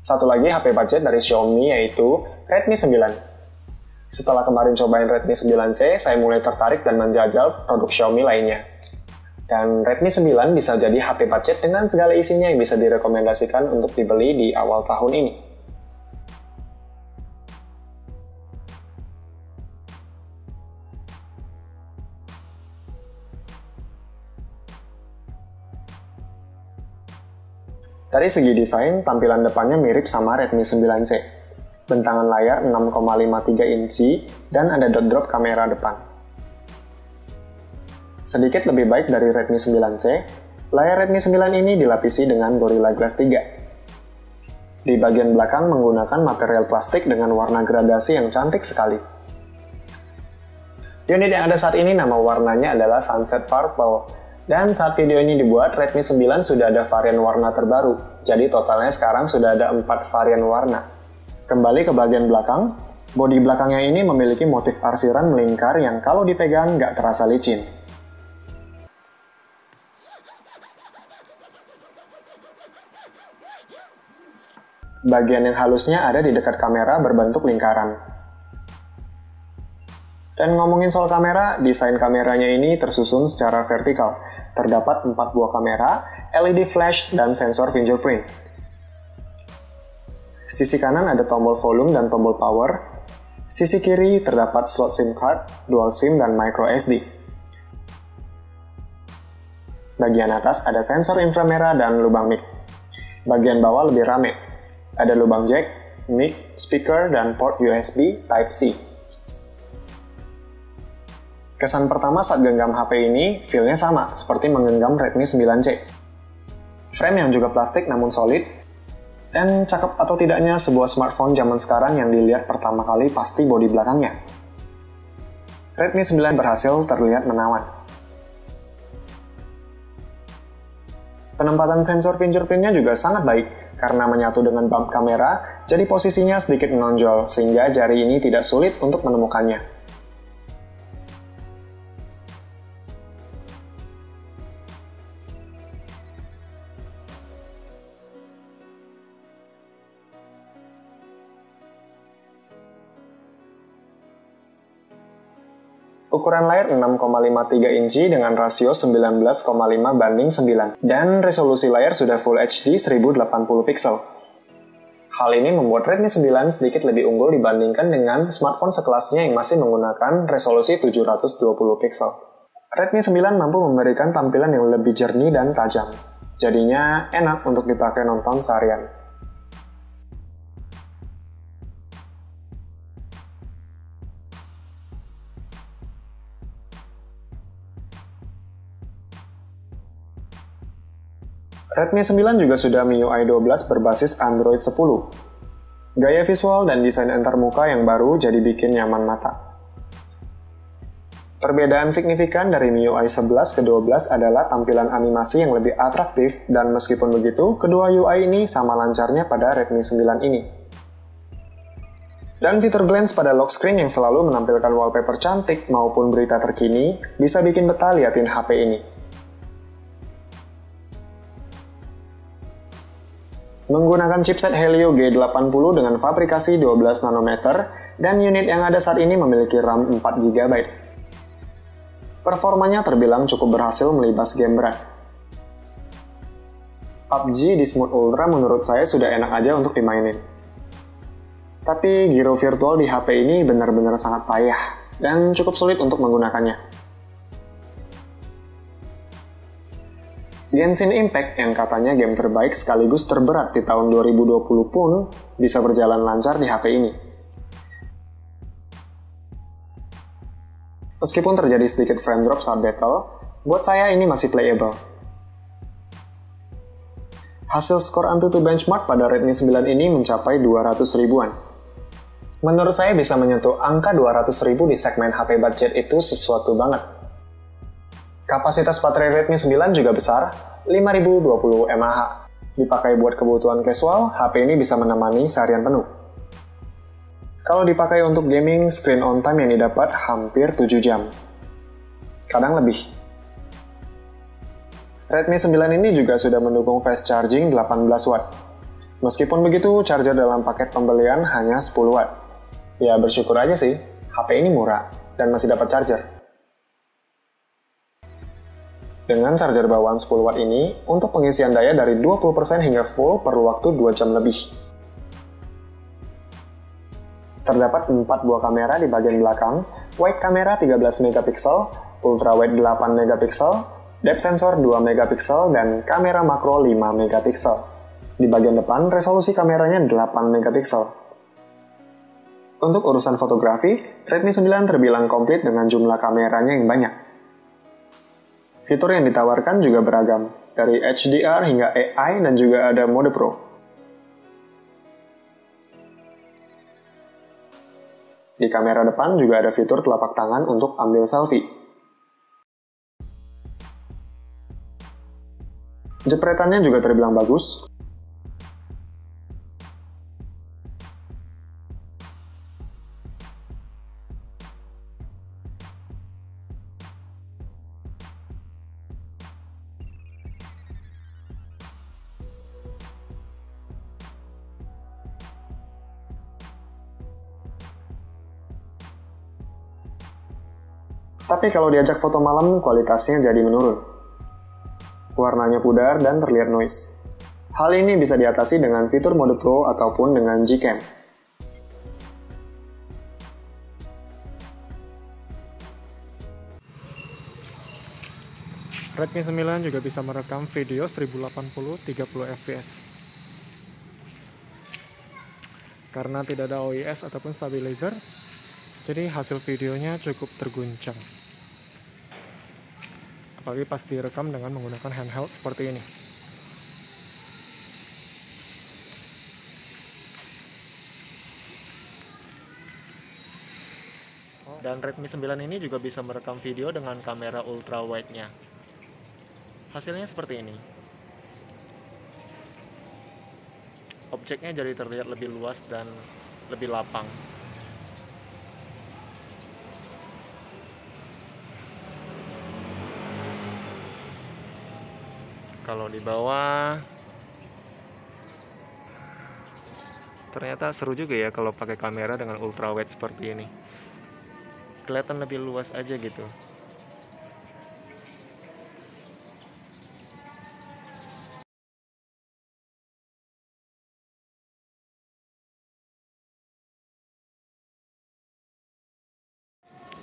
Satu lagi HP budget dari Xiaomi yaitu Redmi 9. Setelah kemarin cobain Redmi 9C, saya mulai tertarik dan menjajal produk Xiaomi lainnya. Dan Redmi 9 bisa jadi HP budget dengan segala isinya yang bisa direkomendasikan untuk dibeli di awal tahun ini. Dari segi desain, tampilan depannya mirip sama Redmi 9C. Bentangan layar 6,53 inci dan ada dot drop kamera depan. Sedikit lebih baik dari Redmi 9C, layar Redmi 9 ini dilapisi dengan Gorilla Glass 3. Di bagian belakang menggunakan material plastik dengan warna gradasi yang cantik sekali. Unit yang ada saat ini nama warnanya adalah Sunset Purple. Dan saat video ini dibuat, Redmi 9 sudah ada varian warna terbaru. Jadi totalnya sekarang sudah ada 4 varian warna. Kembali ke bagian belakang, bodi belakangnya ini memiliki motif arsiran melingkar yang kalau dipegang nggak terasa licin. Bagian yang halusnya ada di dekat kamera berbentuk lingkaran. Dan ngomongin soal kamera, desain kameranya ini tersusun secara vertikal. Terdapat 4 buah kamera, LED flash, dan sensor fingerprint. Sisi kanan ada tombol volume dan tombol power. Sisi kiri terdapat slot SIM card, dual SIM, dan micro SD. Bagian atas ada sensor inframerah dan lubang mic. Bagian bawah lebih rame. Ada lubang jack, mic, speaker, dan port USB Type-C. Kesan pertama saat genggam HP ini, feel-nya sama, seperti menggenggam Redmi 9C. Frame yang juga plastik namun solid, dan cakep atau tidaknya sebuah smartphone zaman sekarang yang dilihat pertama kali pasti bodi belakangnya. Redmi 9 berhasil terlihat menawan. Penempatan sensor fingerprint-nya juga sangat baik, karena menyatu dengan bump kamera, jadi posisinya sedikit menonjol, sehingga jari ini tidak sulit untuk menemukannya. Ukuran layar 6,53 inci dengan rasio 19,5:9 dan resolusi layar sudah Full HD 1080 pixel. Hal ini membuat Redmi 9 sedikit lebih unggul dibandingkan dengan smartphone sekelasnya yang masih menggunakan resolusi 720 pixel. Redmi 9 mampu memberikan tampilan yang lebih jernih dan tajam, jadinya enak untuk dipakai nonton seharian. Redmi 9 juga sudah MIUI 12 berbasis Android 10. Gaya visual dan desain antarmuka yang baru jadi bikin nyaman mata. Perbedaan signifikan dari MIUI 11 ke 12 adalah tampilan animasi yang lebih atraktif dan meskipun begitu, kedua UI ini sama lancarnya pada Redmi 9 ini. Dan fitur glance pada lock screen yang selalu menampilkan wallpaper cantik maupun berita terkini bisa bikin betah liatin HP ini. Menggunakan chipset Helio G80 dengan fabrikasi 12 nanometer dan unit yang ada saat ini memiliki RAM 4 GB. Performanya terbilang cukup berhasil melibas game berat. PUBG di Smooth Ultra menurut saya sudah enak aja untuk dimainin. Tapi giro virtual di HP ini benar-benar sangat payah dan cukup sulit untuk menggunakannya. Genshin Impact yang katanya game terbaik sekaligus terberat di tahun 2020 pun bisa berjalan lancar di HP ini. Meskipun terjadi sedikit frame drop saat battle, buat saya ini masih playable. Hasil skor AnTuTu benchmark pada Redmi 9 ini mencapai 200 ribuan. Menurut saya bisa menyentuh angka 200 ribu di segmen HP budget itu sesuatu banget. Kapasitas baterai Redmi 9 juga besar, 5020 mAh. Dipakai buat kebutuhan casual, HP ini bisa menemani seharian penuh. Kalau dipakai untuk gaming, screen on time yang didapat hampir 7 jam. Kadang lebih. Redmi 9 ini juga sudah mendukung fast charging 18 watt. Meskipun begitu, charger dalam paket pembelian hanya 10 watt. Ya bersyukur aja sih, HP ini murah dan masih dapat charger. Dengan charger bawaan 10 watt ini, untuk pengisian daya dari 20% hingga full perlu waktu 2 jam lebih. Terdapat 4 buah kamera di bagian belakang, wide kamera 13 megapiksel, ultra wide 8 megapiksel, depth sensor 2 megapiksel, dan kamera makro 5 megapiksel. Di bagian depan, resolusi kameranya 8 megapiksel. Untuk urusan fotografi, Redmi 9 terbilang komplit dengan jumlah kameranya yang banyak. Fitur yang ditawarkan juga beragam, dari HDR hingga AI dan juga ada mode Pro. Di kamera depan juga ada fitur telapak tangan untuk ambil selfie. Jepretannya juga terbilang bagus. Tapi kalau diajak foto malam, kualitasnya jadi menurun. Warnanya pudar dan terlihat noise. Hal ini bisa diatasi dengan fitur mode Pro ataupun dengan Gcam. Redmi 9 juga bisa merekam video 1080 30 fps. Karena tidak ada OIS ataupun stabilizer, jadi hasil videonya cukup terguncang. Apalagi pas direkam dengan menggunakan handheld seperti ini. Dan Redmi 9 ini juga bisa merekam video dengan kamera ultra wide-nya. Hasilnya seperti ini. Objeknya jadi terlihat lebih luas dan lebih lapang. Kalau di bawah, ternyata seru juga ya kalau pakai kamera dengan ultra wide seperti ini. Kelihatan lebih luas aja gitu.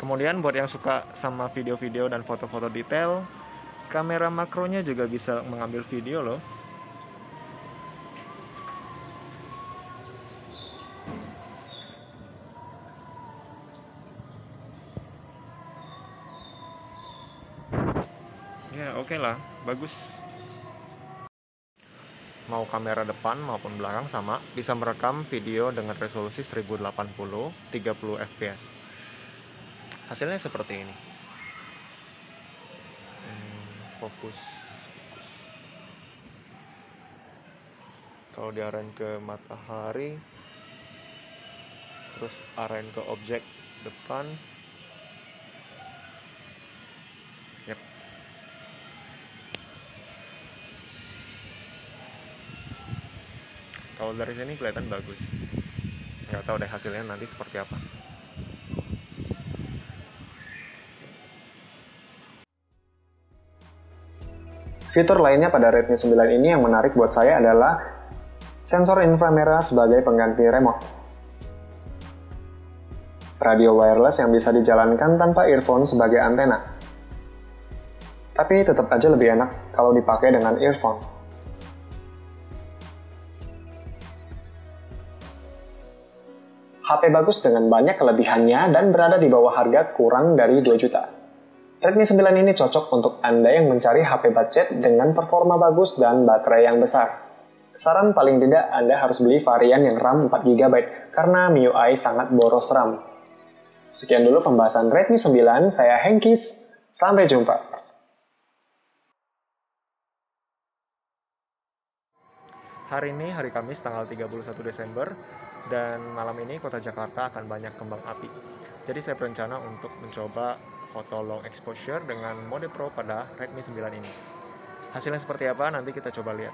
Kemudian buat yang suka sama video-video dan foto-foto detail, kamera makronya juga bisa mengambil video loh. Ya oke lah, bagus. Mau kamera depan maupun belakang sama, bisa merekam video dengan resolusi 1080 30 fps. Hasilnya seperti ini. Fokus. Kalau diarahin ke matahari, terus arahin ke objek depan. Yep. Kalau dari sini kelihatan bagus. Nggak tahu deh hasilnya nanti seperti apa. Fitur lainnya pada Redmi 9 ini yang menarik buat saya adalah sensor inframerah sebagai pengganti remote. Radio wireless yang bisa dijalankan tanpa earphone sebagai antena. Tapi tetap aja lebih enak kalau dipakai dengan earphone. HP bagus dengan banyak kelebihannya dan berada di bawah harga kurang dari 2 juta. Redmi 9 ini cocok untuk Anda yang mencari HP budget dengan performa bagus dan baterai yang besar. Saran paling tidak Anda harus beli varian yang RAM 4GB karena MIUI sangat boros RAM. Sekian dulu pembahasan Redmi 9, saya Henkis, sampai jumpa. Hari ini hari Kamis tanggal 31 Desember dan malam ini kota Jakarta akan banyak kembang api. Jadi saya berencana untuk mencoba foto long exposure dengan mode Pro pada Redmi 9 ini. Hasilnya seperti apa nanti kita coba lihat.